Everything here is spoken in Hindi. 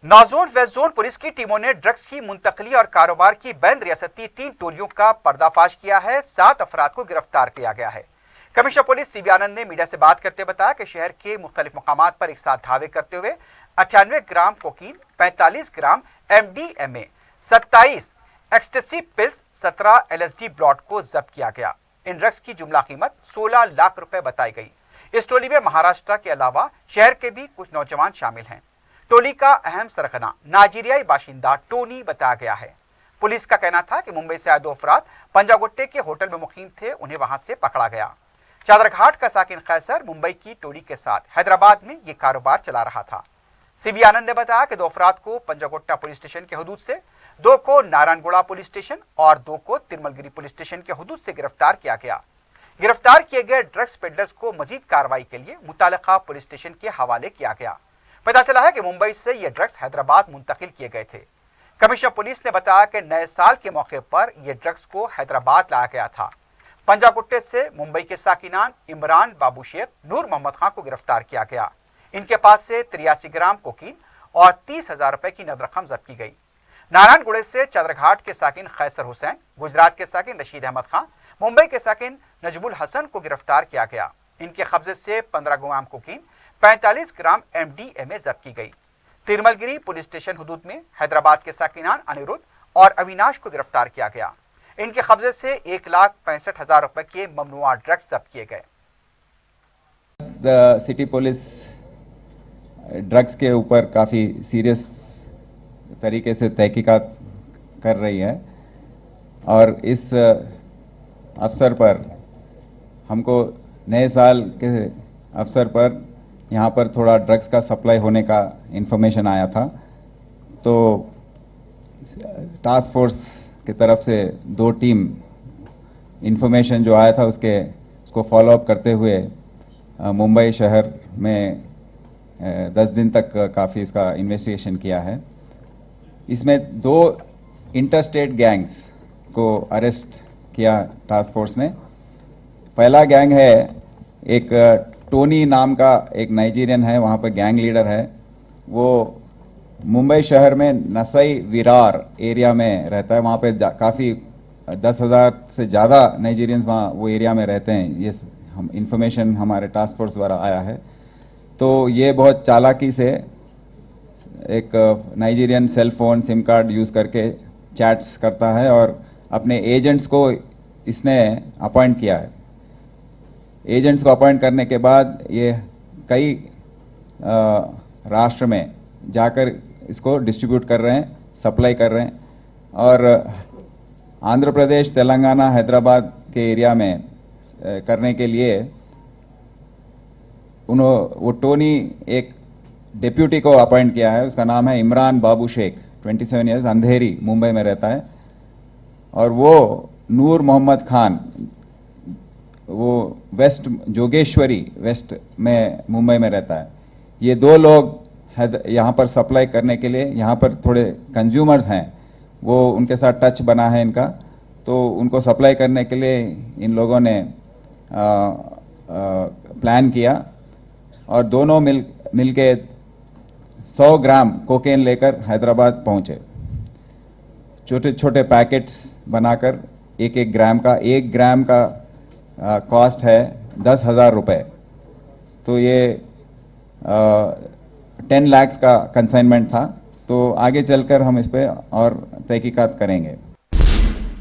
नाजोन वेस्ट जोन पुलिस की टीमों ने ड्रग्स की मुंतकली और कारोबार की बैन रियासती 3 टोलियों का पर्दाफाश किया है। 7 अफराद को गिरफ्तार किया गया है। कमिश्नर पुलिस सीबी आनंद ने मीडिया से बात करते बताया कि शहर के मुख्तलिफ मकामात पर एक साथ धावे करते हुए 98 ग्राम कोकीन, 45 ग्राम MDMA, 27 ecstasy pills, 17 LSD blot को जब्त किया गया। इन ड्रग्स की जुमला कीमत 16 लाख रुपए बताई गई। इस टोली में महाराष्ट्र के अलावा शहर के भी कुछ नौजवान शामिल हैं। टोली का अहम सरगना नाइजीरियाई बाशिंदा टोनी बताया गया है। पुलिस का कहना था कि मुंबई से आए 2 अफराद पंजागुट्टे के होटल में मुकीम थे, उन्हें वहां से पकड़ा गया। चादरघाट का साकिन कैसर मुंबई की टोली के साथ हैदराबाद में ये कारोबार चला रहा था। सीबी आनंद ने बताया कि 2 अफराद को पंजागुट्टा पुलिस स्टेशन के हुदूद से, 2 को नारायणगुड़ा पुलिस स्टेशन और 2 को तिरमलगिरी पुलिस स्टेशन के हुदूद से गिरफ्तार किया गया। गिरफ्तार किए गए ड्रग्स पेडलर्स को मजीद कार्रवाई के लिए मुतालिका पुलिस स्टेशन के हवाले किया गया। पता चला है कि मुंबई से ये ड्रग्स हैदराबाद मुंतकिल किए गए थे। कमिश्नर पुलिस ने बताया कि नए साल के मौके पर यह ड्रग्स को हैदराबाद लाया गया था। पंजागुट्टे से मुंबई के साकिनान इमरान बाबू शेख, नूर मोहम्मद खान को गिरफ्तार किया गया। इनके पास से 83 ग्राम कोकीन और 30,000 रुपए की नकद रकम जब्त की गई। नारायणगुड़े से चादरघाट के साकिन खैसर हुसैन, गुजरात के साकिन रशीद अहमद खान, मुंबई के साकिन नजमुल हसन को गिरफ्तार किया गया। इनके कब्जे से 15 ग्राम कोकीन, 45 ग्राम MDMA जब्त की गई। तिरमलगिरी पुलिस स्टेशन हुदूद में हैदराबाद के साकिनान अनिरुद्ध और अविनाश को गिरफ्तार किया गया। इनके कब्जे से 1,65,000 रुपए के ममनुआ ड्रग्स जब्त किए गए। सिटी पुलिस ड्रग्स के ऊपर काफ़ी सीरियस तरीके से तहकीकात कर रही है और इस अवसर पर हमको नए साल के अवसर पर यहाँ पर थोड़ा ड्रग्स का सप्लाई होने का इन्फॉर्मेशन आया था, तो टास्क फोर्स की तरफ से 2 टीम इन्फॉर्मेशन जो आया था उसको फॉलो अप करते हुए मुंबई शहर में 10 दिन तक काफ़ी इसका इन्वेस्टिगेशन किया है। इसमें 2 इंटरस्टेट गैंग्स को अरेस्ट किया टास्क फोर्स ने। पहला गैंग है एक टोनी नाम का एक नाइजीरियन है, वहाँ पर गैंग लीडर है। वो मुंबई शहर में नसई विरार एरिया में रहता है। वहाँ पे काफ़ी 10,000 से ज़्यादा नाइजीरियंस वहाँ वो एरिया में रहते हैं। ये हम इंफॉर्मेशन हमारे टास्क फोर्स द्वारा आया है। तो ये बहुत चालाकी से एक Nigerian cell phone SIM card use करके चैट्स करता है और अपने एजेंट्स को इसने अपॉइंट किया है। एजेंट्स को अपॉइंट करने के बाद ये कई राष्ट्र में जाकर इसको डिस्ट्रीब्यूट कर रहे हैं, सप्लाई कर रहे हैं और आंध्र प्रदेश, तेलंगाना, हैदराबाद के एरिया में करने के लिए वो टोनी एक डिप्यूटी को अपॉइंट किया है। उसका नाम है इमरान बाबू शेख, 27 ईयर्स, अंधेरी मुंबई में रहता है। और वो नूर मोहम्मद खान, वो वेस्ट जोगेश्वरी वेस्ट में मुंबई में रहता है। ये 2 लोग यहाँ पर सप्लाई करने के लिए, यहाँ पर थोड़े कंज्यूमर्स हैं, वो उनके साथ टच बना है इनका, तो उनको सप्लाई करने के लिए इन लोगों ने प्लान किया और दोनों मिल के 100 ग्राम कोकेन लेकर हैदराबाद पहुँचे। छोटे छोटे पैकेट्स बनाकर 1-1 ग्राम का, 1 ग्राम का कॉस्ट है 10,000 रुपये। तो ये 10 लाख का कंसाइनमेंट था। तो आगे चलकर हम इस पर और तहकीकात करेंगे।